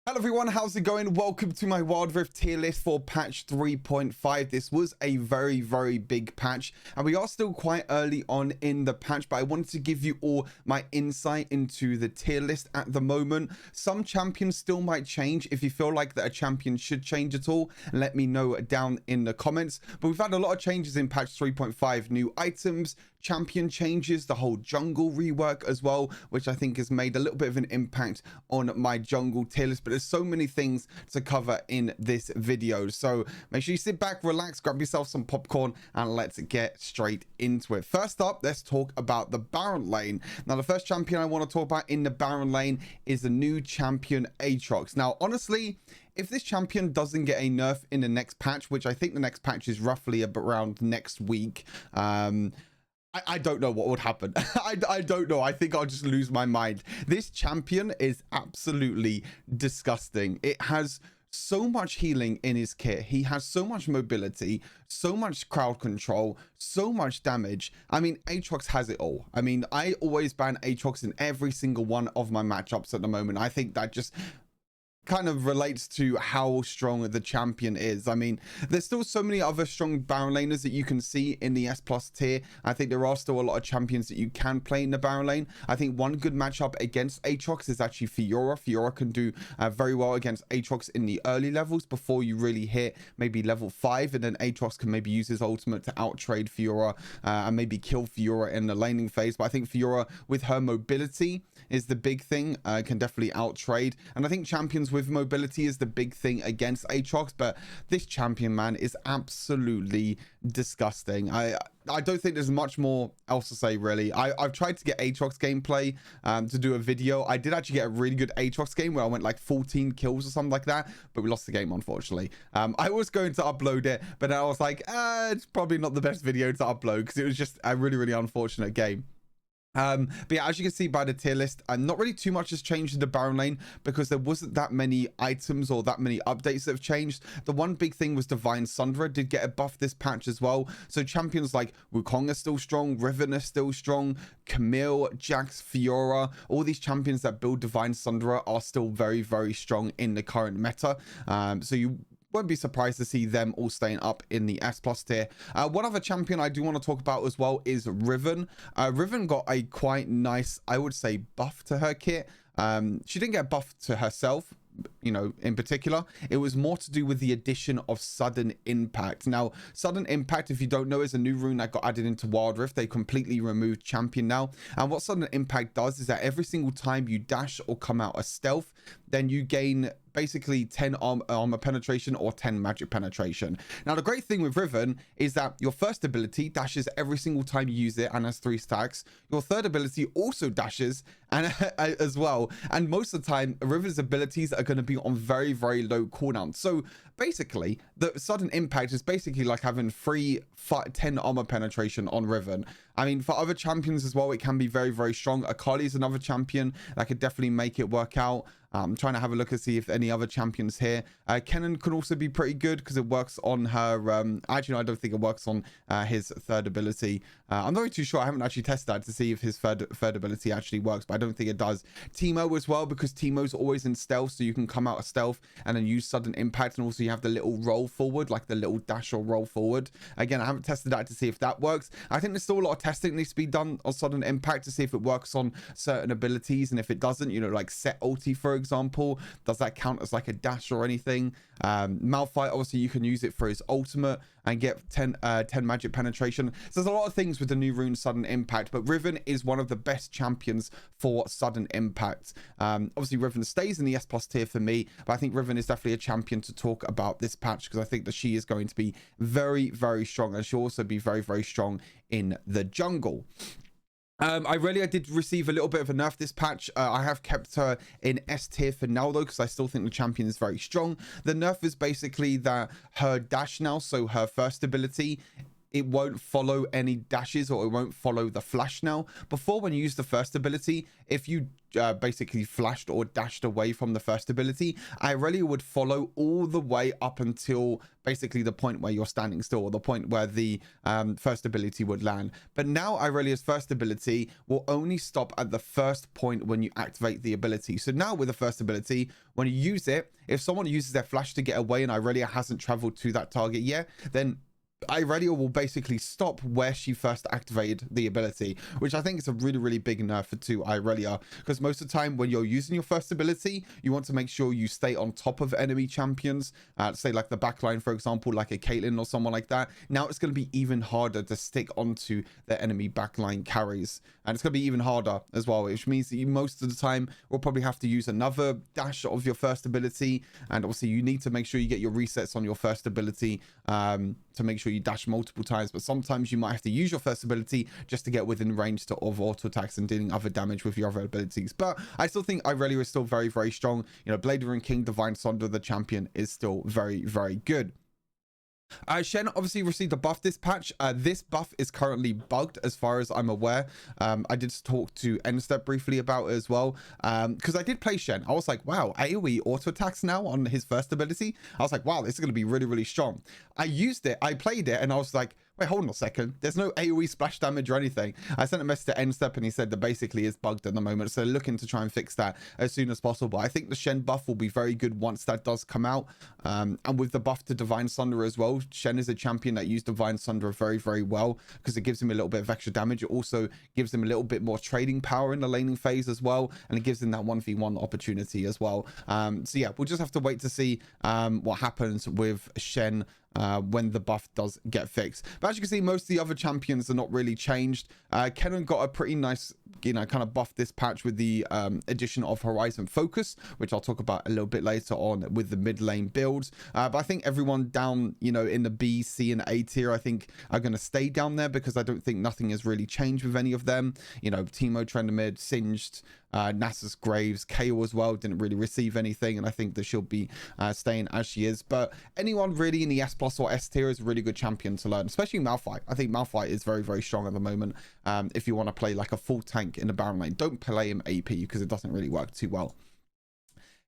Hello everyone, how's it going? Welcome to my Wild Rift tier list for patch 3.5. This was a very big patch and we are still quite early on in the patch, but I wanted to give you all my insight into the tier list at the moment. Some champions still might change. If you feel like that a champion should change at all, let me know down in the comments. But we've had a lot of changes in patch 3.5, new items, champion changes, the whole jungle rework as well, which I think has made a little bit of an impact on my jungle tier list. But there's so many things to cover in this video, so make sure you sit back, relax, grab yourself some popcorn, and let's get straight into it. First up, let's talk about the Baron lane. Now, the first champion I want to talk about in the Baron lane is the new champion Aatrox. Now, honestly, if this champion doesn't get a nerf in the next patch, which I think the next patch is roughly around next week, I don't know what would happen. I don't know. I think I'll just lose my mind. This champion is absolutely disgusting. It has so much healing in his kit. He has so much mobility, so much crowd control, so much damage. I mean, Aatrox has it all. I mean, I always ban Aatrox in every single one of my matchups at the moment. I think that just kind of relates to how strong the champion is. I mean, there's still so many other strong Baron laners that you can see in the S+ tier. I think there are still a lot of champions that you can play in the Baron lane. I think one good matchup against Aatrox is actually Fiora. Fiora can do very well against Aatrox in the early levels before you really hit maybe level 5, and then Aatrox can maybe use his ultimate to outtrade Fiora and maybe kill Fiora in the laning phase. But I think Fiora, with her mobility, is the big thing, can definitely outtrade. And I think champions with mobility is the big thing against Aatrox, but this champion, man, is absolutely disgusting. I don't think there's much more else to say, really. I've tried to get Aatrox gameplay to do a video. I did actually get a really good Aatrox game where I went like 14 kills or something like that, but we lost the game, unfortunately. I was going to upload it, but I was like, it's probably not the best video to upload because it was just a really unfortunate game. But yeah, as you can see by the tier list, not really too much has changed in the Baron lane because there wasn't that many items or that many updates that have changed. The one big thing was Divine Sundra did get a buff this patch as well. So champions like Wukong are still strong, Riven are still strong, Camille, Jax, Fiora, all these champions that build Divine Sundra are still very strong in the current meta. So you won't be surprised to see them all staying up in the S+ tier. One other champion I do want to talk about as well is Riven. Riven got a quite nice, I would say, buff to her kit. She didn't get buffed to herself, you know, in particular. It was more to do with the addition of Sudden Impact. Now, Sudden Impact, if you don't know, is a new rune that got added into Wild Rift. They completely removed champion now, and what Sudden Impact does is that every single time you dash or come out a stealth, then you gain basically 10 armor penetration or 10 magic penetration. Now, the great thing with Riven is that your first ability dashes every single time you use it and has 3 stacks. Your third ability also dashes and as well, and most of the time Riven's abilities are going to be on very low cooldown. So basically the Sudden Impact is basically like having 10 armor penetration on Riven. I mean, for other champions as well, it can be very strong. Akali is another champion that could definitely make it work out. I'm trying to have a look and see if any other champions here. Kayn could also be pretty good because it works on her. Actually, no, I don't think it works on his third ability. I'm not really too sure. I haven't actually tested that to see if his third ability actually works, but I don't think it does. Teemo as well, because Teemo's always in stealth, so you can come out of stealth and then use Sudden Impact, and also you have the little roll forward, like the little dash or roll forward. Again, I haven't tested that to see if that works. I think there's still a lot of testing that needs to be done on Sudden Impact to see if it works on certain abilities, and if it doesn't, you know, like set ulti, for example, does that count as like a dash or anything? Malphite, obviously you can use it for his ultimate and get 10 magic penetration. So there's a lot of things with the new rune Sudden Impact, but Riven is one of the best champions for Sudden Impact. Obviously Riven stays in the S+ tier for me, but I think Riven is definitely a champion to talk about this patch because I think that she is going to be very strong, and she'll also be very strong in the jungle. I did receive a little bit of a nerf this patch. I have kept her in S tier for now though, because I still think the champion is very strong. The nerf is basically that her dash now, so her first ability, it won't follow any dashes, or it won't follow the flash now. Before, when you use the first ability, if you basically flashed or dashed away from the first ability, Irelia would follow all the way up until basically the point where you're standing still, or the point where the first ability would land. But now Irelia's first ability will only stop at the first point when you activate the ability. So now with the first ability, when you use it, if someone uses their flash to get away and Irelia hasn't traveled to that target yet, then Irelia will basically stop where she first activated the ability, which I think is a really, really big nerf to Irelia, because most of the time when you're using your first ability, you want to make sure you stay on top of enemy champions, say like the backline, for example, like a Caitlyn or someone like that. Now it's going to be even harder to stick onto the enemy backline carries, and it's going to be even harder as well, which means that you most of the time will probably have to use another dash of your first ability, and obviously you need to make sure you get your resets on your first ability to make sure you dash multiple times. But sometimes you might have to use your first ability just to get within range of auto attacks and dealing other damage with your other abilities. But I still think Irelia is still very, very strong. You know, Blade Ring King, Divine Sonder, the champion, is still very, very good. Shen obviously received a buff this patch. This buff is currently bugged as far as I'm aware. I did talk to N-Step briefly about it as well, because I did play Shen. I was like, wow, AoE auto attacks now on his first ability. I was like, wow, this is going to be really, really strong. I used it, I played it, and I was like, wait, hold on a second. There's no AoE splash damage or anything. I sent a message to N-Step and he said that basically it's bugged at the moment. So looking to try and fix that as soon as possible. I think the Shen buff will be very good once that does come out. And with the buff to Divine Sunder as well, Shen is a champion that used Divine Sunder very, very well, because it gives him a little bit of extra damage. It also gives him a little bit more trading power in the laning phase as well. And it gives him that 1v1 opportunity as well. So yeah, we'll just have to wait to see what happens with Shen when the buff does get fixed. But as you can see, most of the other champions are not really changed. Kayn got a pretty nice, you know, kind of buff this patch with the addition of Horizon Focus, which I'll talk about a little bit later on with the mid lane builds. But I think everyone down, you know, in the B, C, and A tier, I think are going to stay down there, because I don't think nothing has really changed with any of them. You know, Teemo, Trendamid, Singed, Nasus, Graves, KO as well didn't really receive anything, and I think that she'll be staying as she is. But anyone really in the S plus or S tier is a really good champion to learn, especially Malphite. I think Malphite is very, very strong at the moment. If you want to play like a full tank in the Baron lane, don't play him AP because it doesn't really work too well.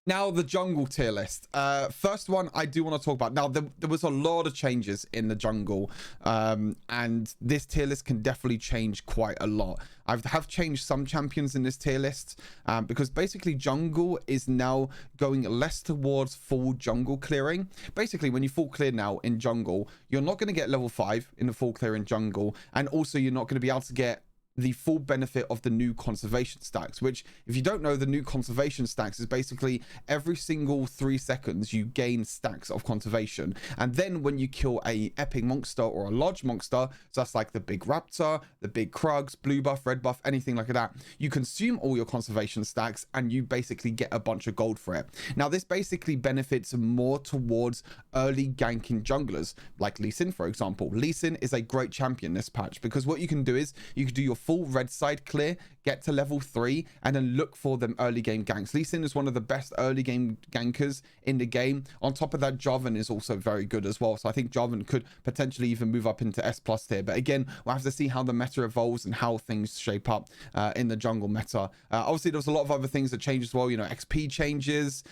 Now, the jungle tier list. First one I do want to talk about. Now, there was a lot of changes in the jungle, and this tier list can definitely change quite a lot. I have changed some champions in this tier list, because basically jungle is now going less towards full jungle clearing. Basically, when you full clear now in jungle, you're not going to get level 5 in the full clear in jungle, and also you're not going to be able to get the full benefit of the new conservation stacks, which, if you don't know, the new conservation stacks is basically every single 3 seconds you gain stacks of conservation, and then when you kill a epic monster or a large monster, so that's like the big raptor, the big krugs, blue buff, red buff, anything like that, you consume all your conservation stacks and you basically get a bunch of gold for it. Now, this basically benefits more towards early ganking junglers like Lee Sin, for example. Lee Sin is a great champion this patch, because what you can do is you can do your full red side clear, get to level 3, and then look for them early game ganks. Lee Sin is one of the best early game gankers in the game. On top of that, Jarvan is also very good as well. So I think Jarvan could potentially even move up into S plus tier. But again, we'll have to see how the meta evolves and how things shape up in the jungle meta. Obviously, there's a lot of other things that change as well. You know, XP changes,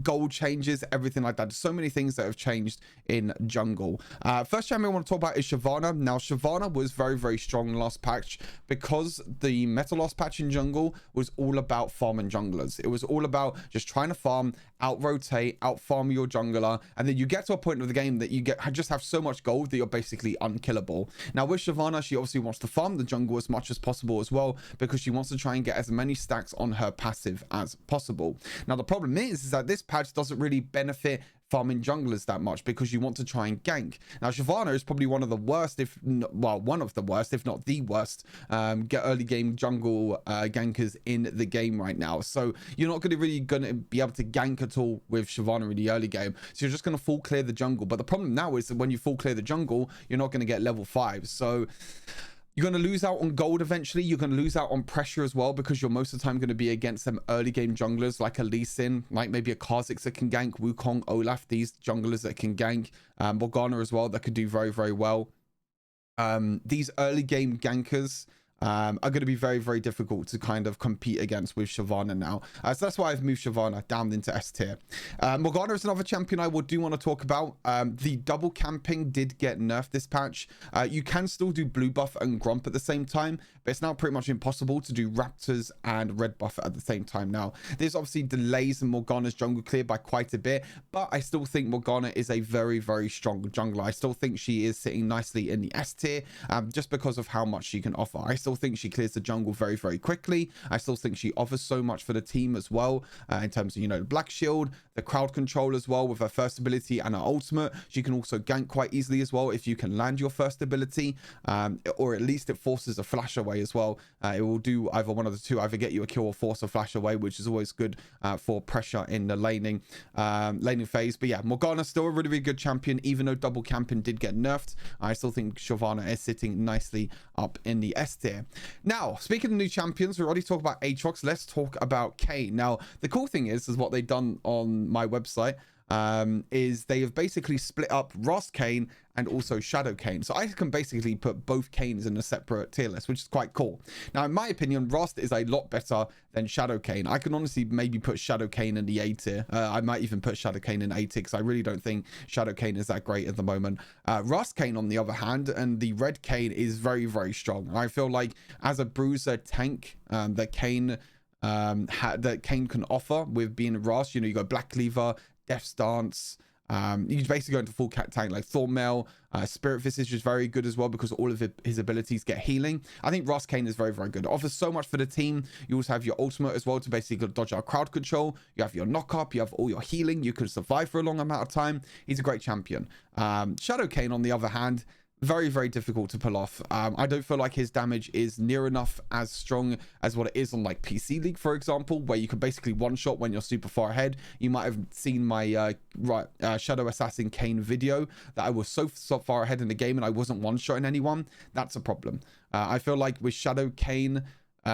gold changes, everything like that. There's so many things that have changed in jungle. First champion I want to talk about is Shyvana. Now, Shyvana was very, very strong last patch, because the meta last patch in jungle was all about farming junglers. It was all about just trying to farm, out rotate, out farm your jungler, and then you get to a point of the game that you just have so much gold that you're basically unkillable. Now, with Shyvana, she obviously wants to farm the jungle as much as possible as well, because she wants to try and get as many stacks on her passive as possible. Now, the problem is that this patch doesn't really benefit farming junglers that much, because you want to try and gank. Now, Shyvana is probably one of the worst, one of the worst, if not the worst, get early game jungle gankers in the game right now. So you're not really going to be able to gank at all with Shyvana in the early game. So you're just going to full clear the jungle. But the problem now is that when you full clear the jungle, you're not going to get level 5. So you're going to lose out on gold eventually. You're going to lose out on pressure as well, because you're most of the time going to be against some early game junglers like a Lee Sin, like maybe a Kha'Zix that can gank, Wukong, Olaf, these junglers that can gank, Morgana as well, that could do very, very well. these early game gankers are going to be very, very difficult to kind of compete against with Shyvana now. So that's why I've moved Shyvana down into S tier. Morgana is another champion I do want to talk about. The double camping did get nerfed this patch. You can still do blue buff and Grump at the same time, but it's now pretty much impossible to do Raptors and red buff at the same time now. This obviously delays Morgana's jungle clear by quite a bit, but I still think Morgana is a very, very strong jungler. I still think she is sitting nicely in the S tier, just because of how much she can offer. I still think she clears the jungle very, very quickly. I still think she offers so much for the team as well, in terms of, you know, Black Shield, the crowd control as well with her first ability and her ultimate. She can also gank quite easily as well if you can land your first ability, or at least it forces a flash away as well. It will do either one of the two, either get you a kill or force a flash away, which is always good for pressure in the laning phase. But yeah, Morgana's still a really, really good champion, even though double camping did get nerfed. I still think Shyvana is sitting nicely up in the S tier. Now, speaking of new champions, we already talked about Aatrox. Let's talk about Kayn. Now, the cool thing is what they've done on my website is they have basically split up Rust Kayn and also Shadow Kayn. So I can basically put both Kayns in a separate tier list, which is quite cool. Now, in my opinion, Rust is a lot better than Shadow Kayn. I can honestly maybe put Shadow Kayn in the A tier. I might even put Shadow Kayn in A tier because I really don't think Shadow Kayn is that great at the moment. Rust Kayn, on the other hand, and the Red Kayn is very, very strong. I feel like as a bruiser tank that Kayn can offer with being Rust, you know, you got Black Cleaver, Death Stance, you basically go into full cat tank like Thornmail. Spirit Fist is just very good as well because all of his abilities get healing. I think Rust Kayn is very, very good. It offers so much for the team. You also have your ultimate as well to basically dodge out crowd control. You have your knock up, you have all your healing. You can survive for a long amount of time. He's a great champion. Shadow Kayn, on the other hand, very, very difficult to pull off. I don't feel like his damage is near enough as strong as what it is on like PC League, for example, where you can basically one shot when you're super far ahead. You might have seen my Shadow Assassin Kayn video that I was so far ahead in the game and I wasn't one shotting anyone. That's a problem. I feel like with Shadow Kayn,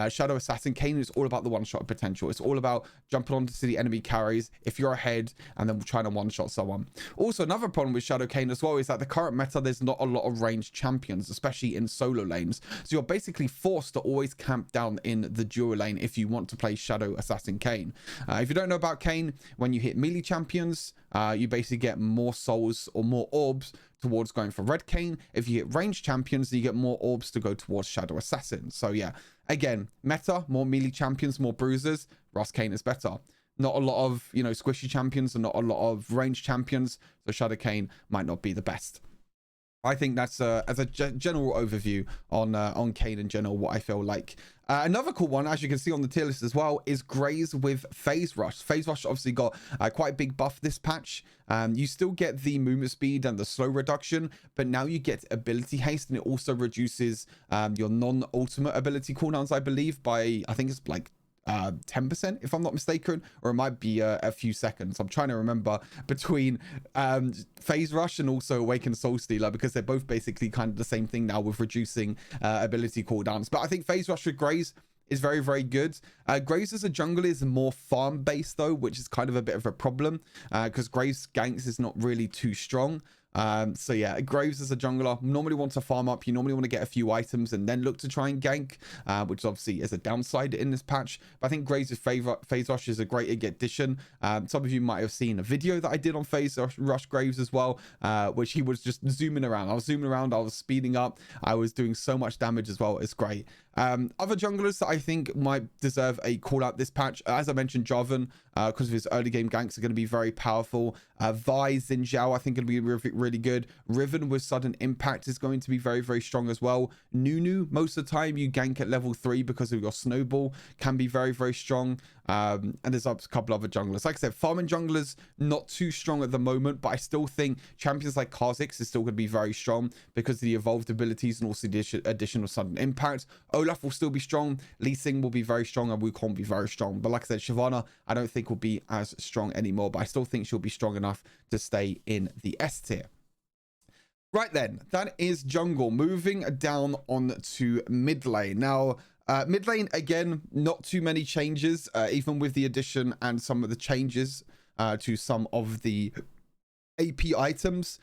Shadow Assassin Kayn is all about the one-shot potential. It's all about jumping onto the enemy carries if you're ahead and then trying to one-shot someone. Also, another problem with Shadow Kayn as well is that the current meta, there's not a lot of ranged champions, especially in solo lanes. So you're basically forced to always camp down in the duo lane if you want to play Shadow Assassin Kayn. If you don't know about Kayn, when you hit melee champions, you basically get more souls or more orbs towards going for Red Kayn. If you hit ranged champions, you get more orbs to go towards Shadow Assassin. So yeah, again, meta, more melee champions, more bruisers. Rust Kayn is better. Not a lot of, you know, squishy champions and not a lot of ranged champions. So Shadow Kayn might not be the best. I think that's as a general overview on Kayn in general, what I feel like. Another cool one, as you can see on the tier list as well, is Graze with Phase Rush. Phase Rush obviously got quite a big buff this patch. You still get the movement speed and the slow reduction, but now you get ability haste, and it also reduces your non-ultimate ability cooldowns, I believe, by, I think it's like 10%, if I'm not mistaken, or it might be a few seconds. I'm trying to remember between Phase Rush and also Awakened Soul Stealer, because they're both basically kind of the same thing now with reducing ability cooldowns. But I think Phase Rush with Graze is very, very good. Graze as a jungler is more farm based though, which is kind of a bit of a problem because Graves ganks is not really too strong. So yeah, Graves as a jungler normally want to farm up. You normally want to get a few items and then look to try and gank, which obviously is a downside in this patch. But I think Graves' Phase Rush is a great addition. Some of you might have seen a video that I did on Phase Rush Graves as well, which he was just zooming around. I was zooming around, I was speeding up, I was doing so much damage as well. It's great. Other junglers that I think might deserve a call out this patch, as I mentioned, Jarvan, because of his early game ganks are going to be very powerful. Vi, Xin Zhao, I think going to be really good. Riven with sudden impact is going to be very, very strong as well. Nunu, most of the time you gank at level 3 because of your snowball, can be very, very strong. And there's a couple other junglers. Like I said, farming junglers not too strong at the moment, but I still think champions like Kha'Zix is still going to be very strong because of the evolved abilities and also the additional sudden impact. Olaf will still be strong. Lee Sin will be very strong, and Wukong will be very strong. But like I said, Shyvana, I don't think will be as strong anymore, but I still think she'll be strong enough to stay in the S tier. Right then, that is jungle. Moving down on to mid lane. Now, mid lane, again, not too many changes, even with the addition and some of the changes to some of the AP items.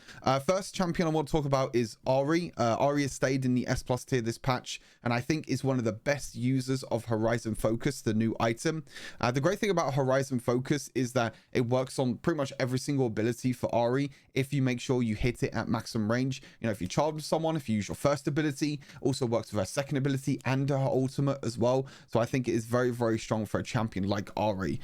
First champion I want to talk about is Ahri. Ahri has stayed in the S+ tier this patch, and I think is one of the best users of Horizon Focus, the new item. The great thing about Horizon Focus is that it works on pretty much every single ability for Ahri if you make sure you hit it at maximum range. You know, if you charge someone, if you use your first ability, also works with her second ability and her ultimate as well. So I think it is very, very strong for a champion like Ahri.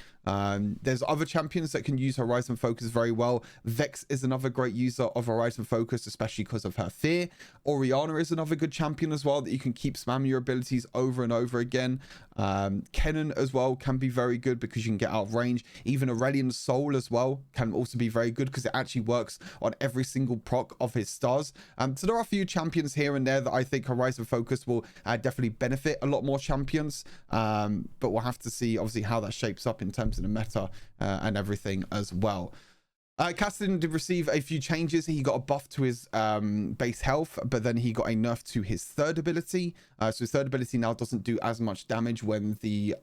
There's other champions that can use Horizon Focus very well. Vex is another great user of Horizon Focus, especially because of her fear. Orianna is another good champion as well that you can keep spamming your abilities over and over again. Kayn as well can be very good because you can get out of range. Even Aurelion Soul as well can also be very good because it actually works on every single proc of his stars. So there are a few champions here and there that I think Horizon Focus will definitely benefit a lot more champions. But we'll have to see obviously how that shapes up in terms of the meta and everything as well. Kassadin did receive a few changes. He got a buff to his base health, but then he got a nerf to his third ability. So his third ability now doesn't do as much damage when he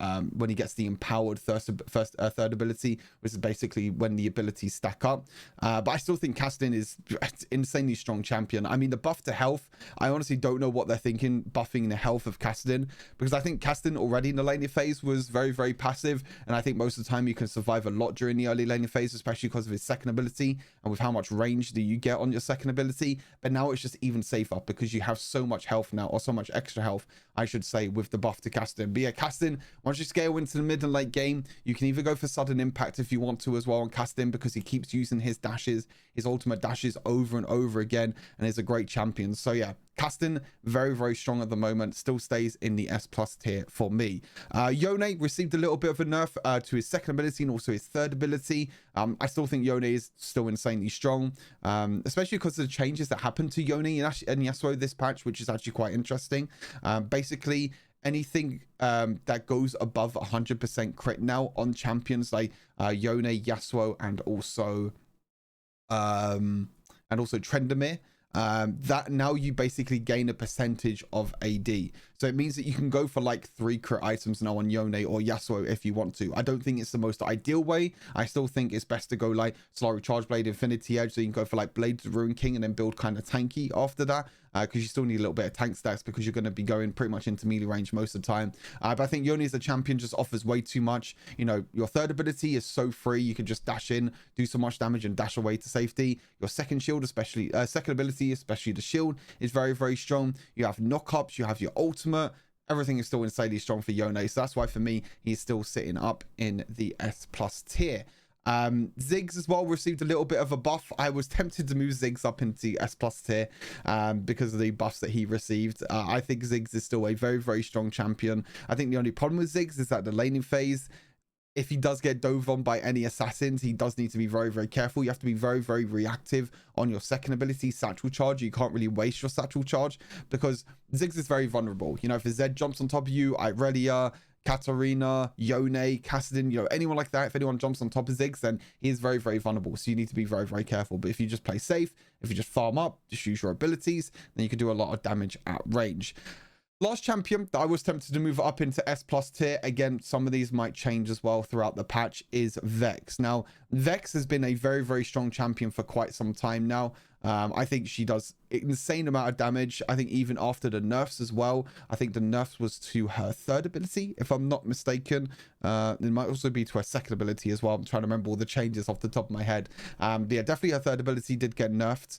gets the empowered third ability, which is basically when the abilities stack up. But I still think Kassadin is insanely strong champion. I mean, the buff to health, I honestly don't know what they're thinking buffing the health of Kassadin, because I think Kassadin already in the laning phase was very, very passive, and I think most of the time you can survive a lot during the early laning phase, especially because of his second ability and with how much range do you get on your second ability. But now it's just even safer because you have so much health now, or so much extra health I should say, with the buff to Kassadin. But yeah, Kassadin, once you scale into the mid and late game, you can either go for sudden impact if you want to as well on Kassadin, because he keeps using his dashes, his ultimate dashes over and over again, and is a great champion. So yeah, Kassadin, very, very strong at the moment, still stays in the S+ tier for me. Yone received a little bit of a nerf to his second ability and also his third ability. I still think Yone is still insanely strong, especially because of the changes that happened to Yone and Yasuo this patch, which is actually quite interesting. Basically, anything that goes above 100% crit now on champions like Yone, Yasuo, and also Trendamir, that now you basically gain a percentage of AD. So it means that you can go for like 3 crit items now on Yone or Yasuo if you want to. I don't think it's the most ideal way. I still think it's best to go like Solari Charge Blade, Infinity Edge, so you can go for like Blades of Ruin King and then build kind of tanky after that, because you still need a little bit of tank stats because you're going to be going pretty much into melee range most of the time. But I think Yone as a champion just offers way too much. You know, your third ability is so free. You can just dash in, do so much damage and dash away to safety. Your second shield, especially second ability, especially the shield, is very, very strong. You have knock-ups, you have your ultimate. Everything is still insanely strong for Yone. So that's why for me, he's still sitting up in the S+ tier. Ziggs as well received a little bit of a buff. I was tempted to move Ziggs up into S+ tier because of the buffs that he received. I think Ziggs is still a very, very strong champion. I think the only problem with Ziggs is that the laning phase, if he does get dove on by any assassins, he does need to be very, very careful. You have to be very, very reactive on your second ability, Satchel Charge. You can't really waste your Satchel Charge because Ziggs is very vulnerable. You know, if a Zed jumps on top of you, Irelia, Katarina, Yone, Kassadin, you know, anyone like that, if anyone jumps on top of Ziggs, then he is very, very vulnerable. So you need to be very, very careful. But if you just play safe, if you just farm up, just use your abilities, then you can do a lot of damage at range. Last champion that I was tempted to move up into S+ tier, again, some of these might change as well throughout the patch, is Vex. Now, Vex has been a very, very strong champion for quite some time now. I think she does insane amount of damage. I think even after the nerfs as well. I think the nerfs was to her third ability, if I'm not mistaken. It might also be to her second ability as well. I'm trying to remember all the changes off the top of my head. But yeah, definitely her third ability did get nerfed.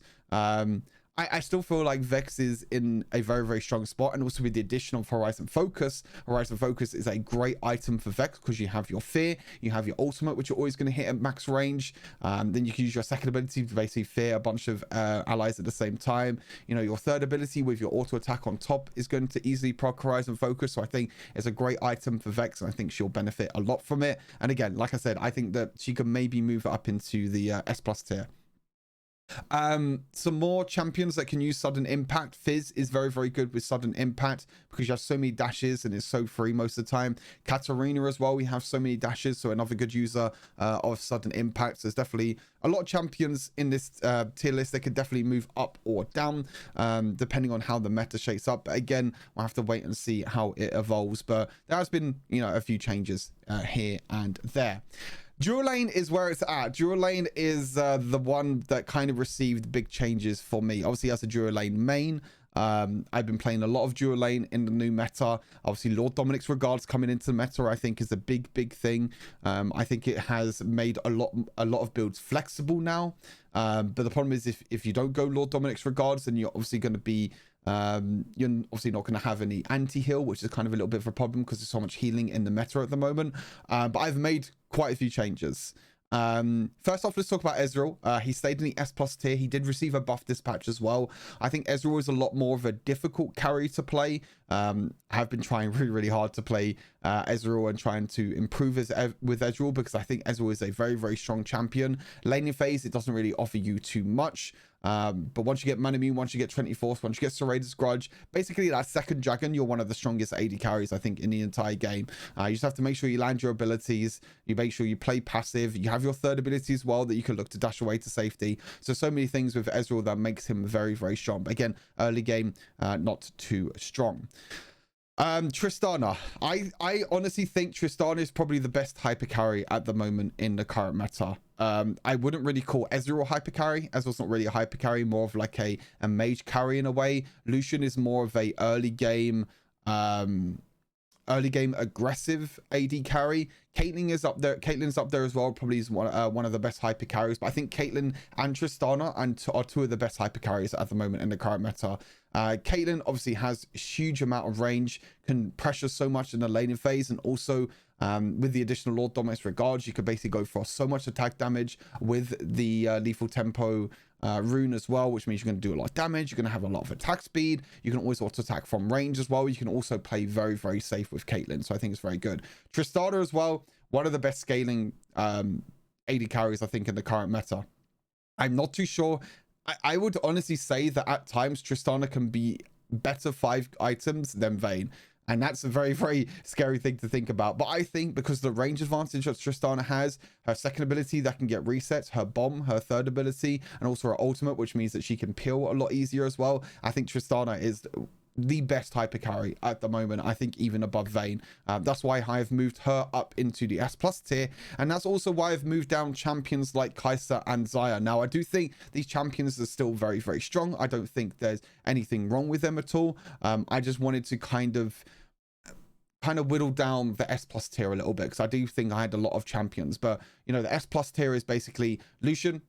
I still feel like Vex is in a very, very strong spot. And also with the addition of Horizon Focus is a great item for Vex because you have your fear, you have your ultimate, which you're always going to hit at max range. Then you can use your second ability to basically fear a bunch of allies at the same time. You know, your third ability with your auto attack on top is going to easily proc Horizon Focus. So I think it's a great item for Vex, and I think she'll benefit a lot from it. And again, like I said, I think that she can maybe move it up into the S+ tier. Some more champions that can use sudden impact. Fizz is very, very good with sudden impact because you have so many dashes and is so free most of the time. Katarina as well, we have so many dashes, so another good user of sudden impact. So there's definitely a lot of champions in this tier list. They could definitely move up or down depending on how the meta shapes up. But again, we'll have to wait and see how it evolves. But there has been, you know, a few changes here and there. Duralane is where it's at. Duralane is the one that kind of received big changes for me. Obviously, as a Duralane main, I've been playing a lot of Duralane in the new meta. Obviously, Lord Dominic's Regards coming into the meta, I think, is a big thing. I think it has made a lot of builds flexible now. But the problem is if you don't go Lord Dominic's Regards, then you're obviously going to be you're obviously not going to have any anti-heal, which is kind of a little bit of a problem because there's so much healing in the meta at the moment. But I've made quite a few changes. First off, let's talk about Ezreal. He stayed in the S+ tier. He did receive a buff this patch as well. I think Ezreal is a lot more of a difficult carry to play. I've been trying really hard to play Ezreal and trying to improve with Ezreal because I think Ezreal is a very strong champion. Laning phase, it doesn't really offer you too much. But once you get Manamune, once you get 24th, once you get Serrated Grudge, basically that second dragon, you're one of the strongest AD carries, I think, in the entire game. You just have to make sure you land your abilities, you make sure you play passive, you have your third ability as well that you can look to dash away to safety. So many things with Ezreal that makes him very strong. But again, early game, not too strong. Tristana. I honestly think Tristana is probably the best hyper carry at the moment in the current meta. I wouldn't really call Ezreal hyper carry. Ezreal's not really a hyper carry, more of like a mage carry in a way. Lucian is more of a early game aggressive AD carry. Caitlyn is up there. Caitlyn's up there as well. Probably is one of the best hyper carries. But I think Caitlyn and Tristana are two of the best hyper carries at the moment in the current meta. Caitlyn obviously has a huge amount of range, can pressure so much in the laning phase, and also with the additional Lord Dominic's Regards, you could basically go for so much attack damage with the lethal tempo rune as well, which means you're going to do a lot of damage. You're going to have a lot of attack speed. You can always auto attack from range as well. You can also play very safe with Caitlyn, so I think it's very good. Tristana as well, one of the best scaling AD carries I think in the current meta. I'm not too sure. I would honestly say that at times Tristana can be better 5 items than Vayne. And that's a very scary thing to think about. But I think because the range advantage that Tristana has, her second ability that can get resets, her bomb, her third ability, and also her ultimate, which means that she can peel a lot easier as well. I think Tristana is the best hyper carry at the moment, I think even above Vayne. That's why I've moved her up into the S+ tier, and that's also why I've moved down champions like Kai'Sa and Xayah. Now I do think these champions are still very strong. I don't think there's anything wrong with them at all. I just wanted to kind of whittle down the S+ tier a little bit because I do think I had a lot of champions. But you know, the S+ tier is basically Lucian,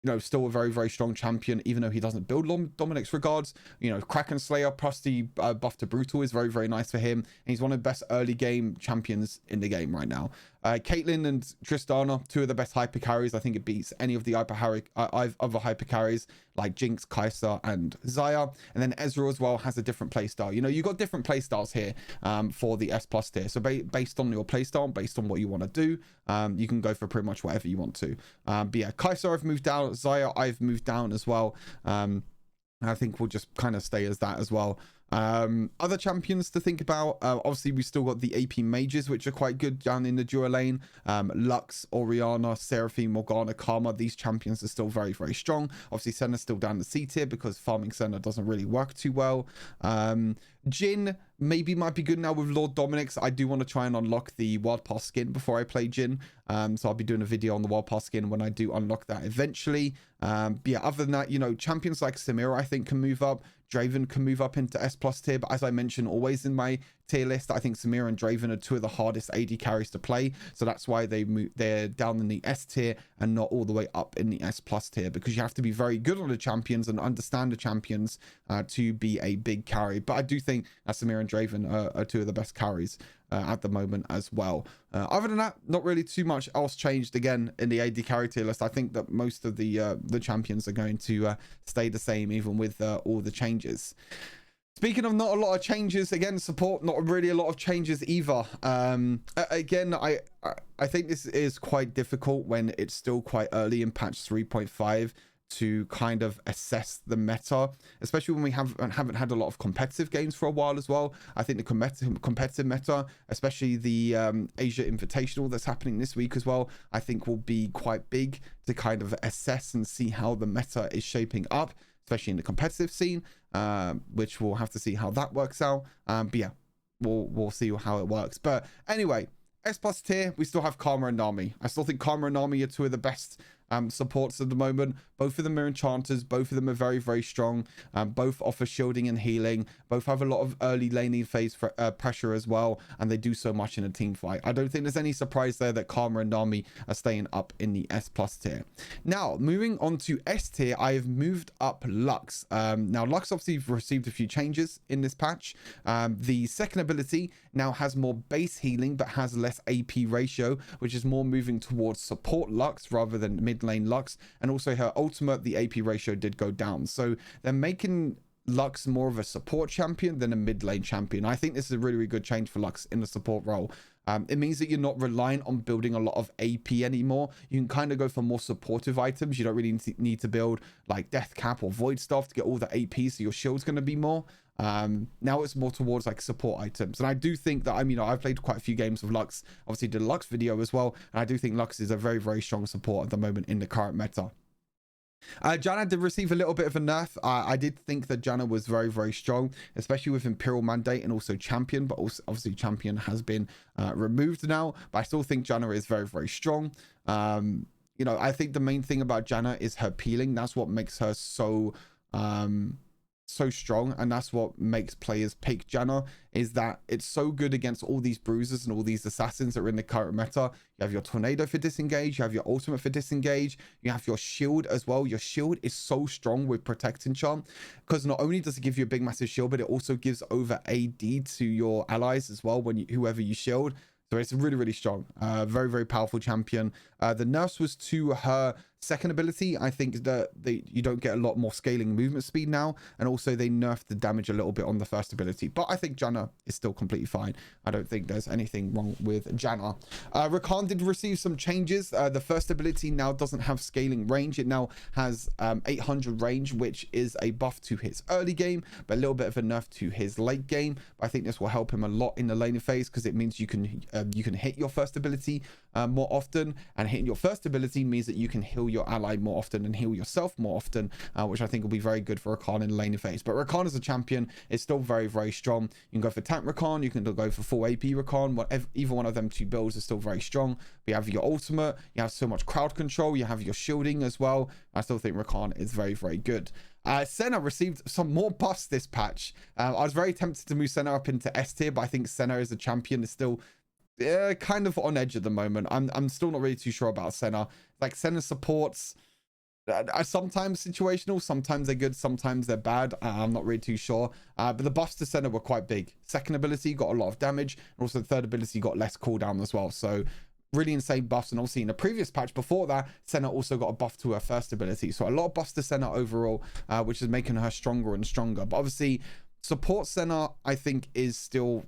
you know, still a very strong champion, even though he doesn't build Dominic's Regards. You know, Kraken Slayer plus the buff to Brutal is very nice for him. And he's one of the best early game champions in the game right now. Caitlyn and Tristana, two of the best hyper carries. I think it beats any of the other hyper carries like Jinx, Kai'Sa, and Xayah. And then Ezreal as well has a different playstyle. You know, you've got different playstyles here for the S+ tier. So based on your playstyle, based on what you want to do, you can go for pretty much whatever you want to. But yeah, Kai'Sa I've moved down. Xayah I've moved down as well. I think we'll just kind of stay as that as well. Other champions to think about, obviously we still got the AP mages, which are quite good down in the duo lane. Lux, Orianna, Seraphine, Morgana, Karma, these champions are still very strong. Obviously Senna's still down the C tier because farming Senna doesn't really work too well. Jhin maybe might be good now with Lord Dominic's. I do want to try and unlock the Wild Pass skin before I play Jhin. So I'll be doing a video on the Wild Pass skin when I do unlock that eventually. But yeah, other than that, you know, champions like Samira I think can move up. Draven can move up into S+ tier, but as I mentioned always in my tier list, I think Samira and Draven are two of the hardest AD carries to play. So that's why they're down in the S tier and not all the way up in the S+ tier, because you have to be very good on the champions and understand the champions to be a big carry. But I do think Samira and Draven are two of the best carries at the moment as well. Other than that, not really too much else changed again in the AD carry tier list. I think that most of the champions are going to stay the same even with all the changes. Speaking of not a lot of changes, again, support, not really a lot of changes either. Again, I think this is quite difficult when it's still quite early in patch 3.5 to kind of assess the meta, especially when we haven't had a lot of competitive games for a while as well. I think the competitive meta, especially the Asia Invitational that's happening this week as well, I think will be quite big to kind of assess and see how the meta is shaping up, especially in the competitive scene, which we'll have to see how that works out. But yeah, we'll see how it works. But anyway, S plus tier, we still have Karma and Nami. I still think Karma and Nami are two of the best supports at the moment. Both of them are enchanters. Both of them are very, very strong. Both offer shielding and healing. Both have a lot of early laning phase pressure as well, and they do so much in a team fight. I don't think there's any surprise there that Karma and Nami are staying up in the S plus tier. Now, moving on to S tier, I have moved up Lux. Now, Lux obviously received a few changes in this patch. The second ability now has more base healing, but has less AP ratio, which is more moving towards support Lux rather than mid lane Lux. And also her ultimate, the AP ratio did go down. So they're making Lux more of a support champion than a mid lane champion. I think this is a really, really good change for Lux in the support role. It means that you're not reliant on building a lot of AP anymore. You can kind of go for more supportive items. You don't really need to build like Death Cap or Void stuff to get all the AP, so your shield's going to be more. Now it's more towards like support items, and I do think that, I've played quite a few games of Lux, obviously did a Lux video as well, and I do think Lux is a very, very strong support at the moment in the current meta. Janna did receive a little bit of a nerf. I did think that Janna was very, very strong, especially with Imperial Mandate and also Champion, but also obviously Champion has been removed now, but I still think Janna is very, very strong. I think the main thing about Janna is her peeling. That's what makes her so strong, and that's what makes players pick Janna, is that it's so good against all these bruisers and all these assassins that are in the current meta. You have your tornado for disengage, you have your ultimate for disengage, you have your shield as well. Your shield is so strong with protect enchant, because not only does it give you a big massive shield, but it also gives over AD to your allies as well when whoever you shield. So it's really, really strong. Very, very powerful champion. The nerfs was to her second ability. I think that you don't get a lot more scaling movement speed now, and also they nerfed the damage a little bit on the first ability, but I think Janna is still completely fine. I don't think there's anything wrong with Janna. Rakan did receive some changes. The first ability now doesn't have scaling range. It now has 800 range, which is a buff to his early game, but a little bit of a nerf to his late game. But I think this will help him a lot in the laning phase, because it means you can hit your first ability more often, and hitting your first ability means that you can heal your ally more often and heal yourself more often, which I think will be very good for Rakan in the laning phase. But Rakan as a champion is still very, very strong. You can go for tank Rakan, you can go for full AP Rakan. Either one of them two builds is still very strong. But you have your ultimate, you have so much crowd control, you have your shielding as well. I still think Rakan is very, very good. Senna received some more buffs this patch. I was very tempted to move Senna up into S tier, but I think Senna as a champion is still kind of on edge at the moment. I'm still not really too sure about Senna. Like, Senna supports are sometimes situational, sometimes they're good, sometimes they're bad. I'm not really too sure, but the buffs to Senna were quite big. Second ability got a lot of damage, and also the third ability got less cooldown as well. So really insane buffs. And obviously in the previous patch before that, Senna also got a buff to her first ability. So a lot of buffs to Senna overall, which is making her stronger and stronger. But obviously support Senna, I think, is still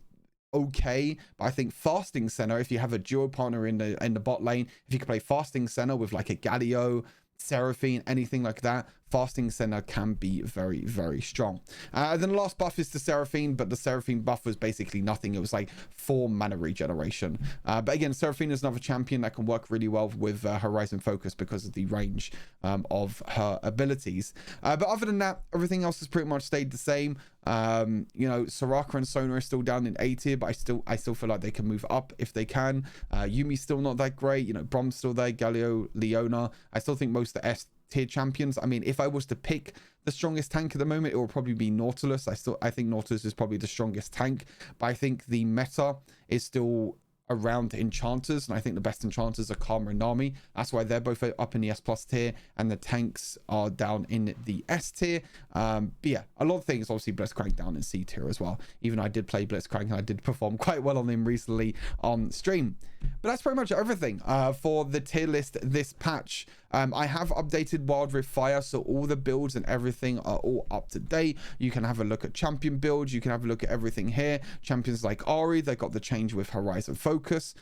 okay, but I think fasting Senna, if you have a duo partner in the bot lane, if you can play fasting Senna with like a Galio, Seraphine, anything like that, fasting Senna can be very, very strong. Then the last buff is the Seraphine, but the Seraphine buff was basically nothing. It was like 4 mana regeneration. But again, Seraphine is another champion that can work really well with Horizon Focus because of the range of her abilities. But other than that, everything else has pretty much stayed the same. Soraka and Sona are still down in A tier, but I still feel like they can move up if they can. Yumi's still not that great. Brom's still there, Galio, Leona. I still think most of the S tier champions, I mean, if I was to pick the strongest tank at the moment, it will probably be Nautilus. I think Nautilus is probably the strongest tank, but I think the meta is still around enchanters, and I think the best enchanters are Karma and Nami. That's why they're both up in the S plus tier, and the tanks are down in the S tier. But yeah, a lot of things. Obviously Blitzcrank down in C tier as well, even though I did play Blitzcrank and I did perform quite well on him recently on stream. But that's pretty much everything for the tier list this patch. I have updated Wild Rift Fire, so all the builds and everything are all up to date. You can have a look at champion builds. You can have a look at everything here. Champions like Ari, they got the change with Horizon Focus.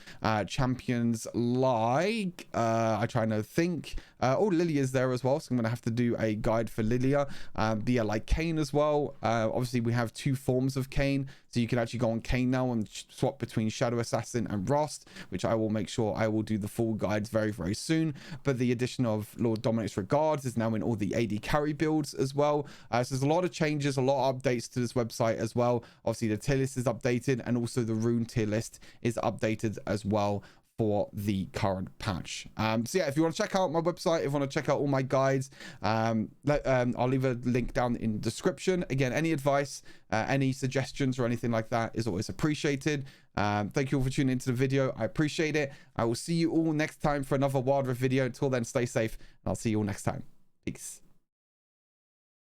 Champions like, I try to think. Lilia is there as well, so I'm going to have to do a guide for Lilia. Yeah, like Kayn as well. Obviously, we have 2 forms of Kayn, so you can actually go on Kayn now and swap between Shadow Assassin and Rost, which I will make sure I will do the full guides very, very soon. But the addition of Lord Dominic's Regards is now in all the AD carry builds as well. So there's a lot of changes, a lot of updates to this website as well. Obviously, the tier list is updated, and also the rune tier list is updated updated as well for the current patch. So yeah, if you want to check out my website, if you want to check out all my guides, I'll leave a link down in the description. Again, any advice, any suggestions or anything like that is always appreciated. Thank you all for tuning into the video. I appreciate it. I will see you all next time for another Wild Rift video. Until then, stay safe, and I'll see you all next time. Peace.